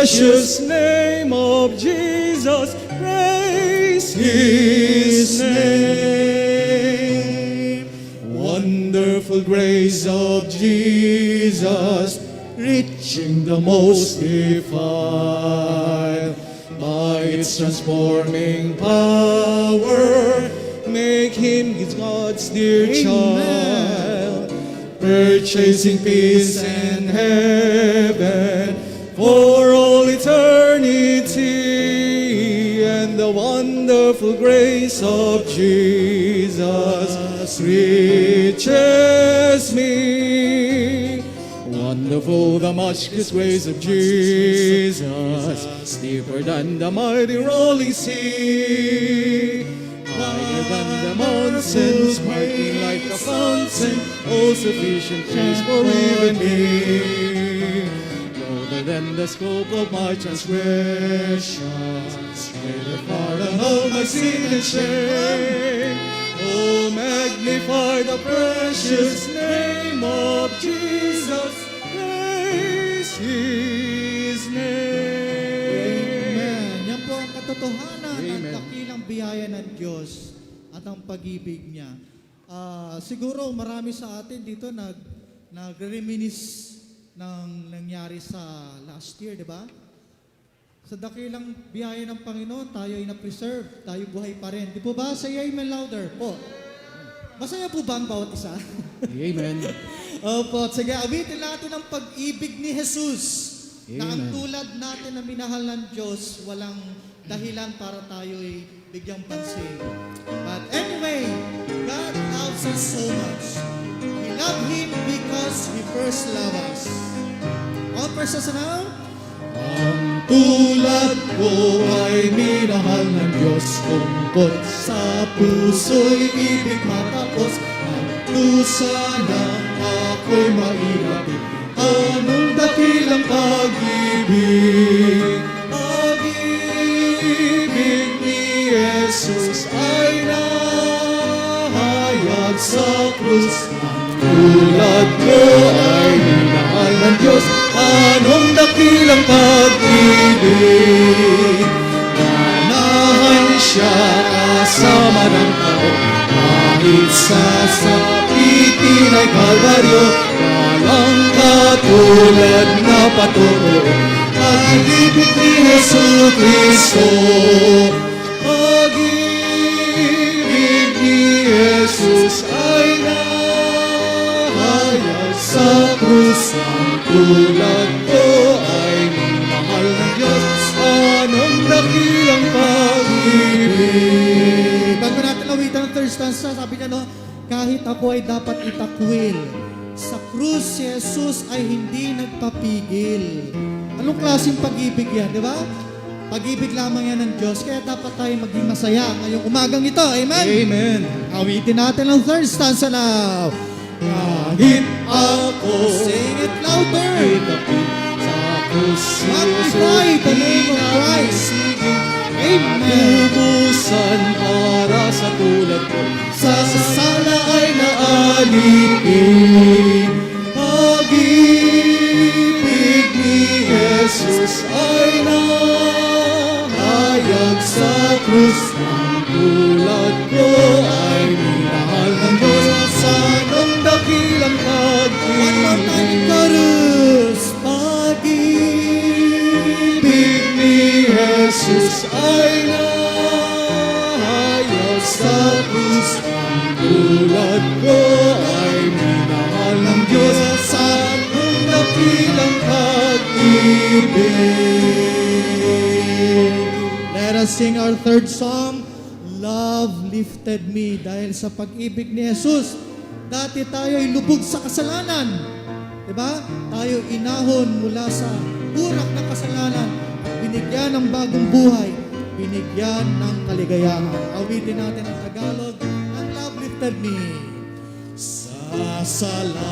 precious name of Jesus, praise His name. Wonderful grace of Jesus, reaching the most defiled. By its transforming power, make Him God's dear child, purchasing peace and heaven for all eternity. And the wonderful grace of Jesus reaches me. Wonderful the matchless grace of Jesus, deeper than the mighty rolling sea, higher than the mountains, sparkling like a fountain, all sufficient grace for even me. Broader than the scope of my transgressions, greater far than all my sin and shame. Oh, magnify the precious name of Jesus, praise His name. Amen. Yan po ang katotohanan ng Amen. dakilang biyaya ng Diyos at ang pag-ibig niya. Siguro marami sa atin dito nag-reminisce ng nangyari sa last year, di ba? Sa dakilang biyaya ng Panginoon, tayo ay na-preserve, tayo buhay pa rin. Di po ba? Say amen louder po. Masaya po ba ang bawat isa? Amen. Opo, sige, awitin natin ang pag-ibig ni Jesus. Na ang Amen. tulad natin na minahal ng Diyos, walang dahilan para tayo ay bigyang pansin. But anyway, God loves us so much. We love Him because He first loved us. All persons now? Ang tulad ko ay minahal ng Diyos, tungkol sa puso'y ibig matapos. Ang dusa na ako'y mailapit, anong dakilang pag-ibig. Pag-ibig ni Jesus ay nahayag sa krus. Ang tulad ko ay minahal ng Diyos, anong dakilang pag-ibig. Ganahan siya kasama ng tao, kahit sa sakitin ay kalbaryo. Walang katulad na patuo, pag-ibig ni Jesucristo. Pag-ibig ni Jesus ay nahayag sa krus. Ang tulad ko ay minahal ng Diyos, anong dakilang pag-ibig. Bago natin awitan ang third stanza, sabi niya, no, kahit ako ay dapat itakwil, sa krus si Jesus ay hindi nagpapigil. Anong klaseng pag-ibig yan, di ba? Pag-ibig lamang yan ng Diyos, kaya dapat tayo maging masaya ngayong umagang ito. Amen? Amen. Awitin natin ang third stanza now. Kahit ako Sing it louder. itapit sa krus si Magnify the name of Christ. Amen. Tubusan para sa tulad ko, sa sala ay naalipin. Pag-ibig ni Jesus ay nahayag sa krus. Ang tulad ko ay minahal ng Diyos, anong dakilang One more time, pag-ibig. chorus. Pag-ibig ni Jesus ay nahayag sa krus. Ang tulad ko ay minahal ng Diyos, anong dakilang pag-ibig. Let us sing our third song, Love Lifted Me. Dahil sa pag-ibig ni Jesus, dati tayo ay lubog sa kasalanan. Diba? Tayo inahon mula sa burak ng kasalanan. Binigyan ng bagong buhay. Binigyan ng kaligayahan. Awitin natin ang Tagalog ng Love Lifted Me. Sa sala